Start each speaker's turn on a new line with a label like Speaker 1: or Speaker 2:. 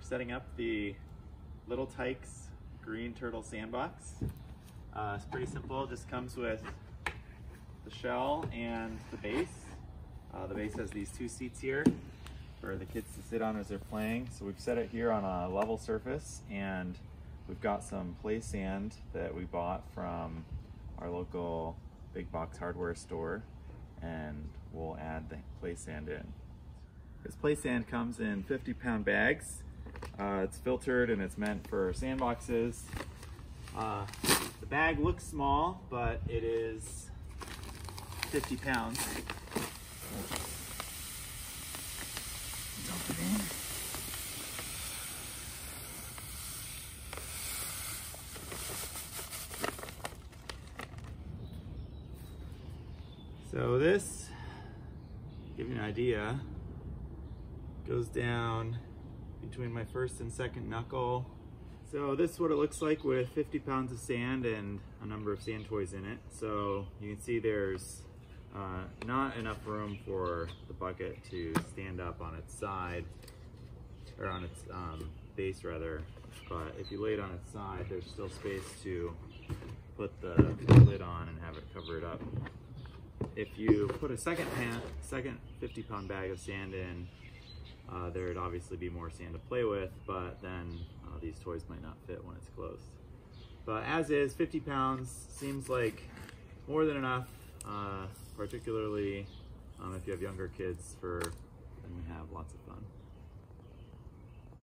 Speaker 1: setting up the Little Tikes green turtle sandbox. It's pretty simple, it just comes with the shell and the base. The base has these two seats here for the kids to sit on as they're playing. So we've set it here on a level surface, and we've got some play sand that we bought from our local big box hardware store, and we'll add the play sand in. This play sand comes in 50-pound bags. It's filtered and it's meant for sandboxes. The bag looks small, but it is 50 pounds. Dump it in. So this, to give you an idea, goes down between my first and second knuckle. So this is what it looks like with 50 pounds of sand and a number of sand toys in it. So you can see there's not enough room for the bucket to stand up on its side, or on its base rather, but if you lay it on its side, there's still space to put the lid on and have it cover it up. If you put a second 50-pound bag of sand in, there'd obviously be more sand to play with, but then these toys might not fit when it's closed. But as is, 50 pounds seems like more than enough, particularly if you have younger kids, for them to have lots of fun.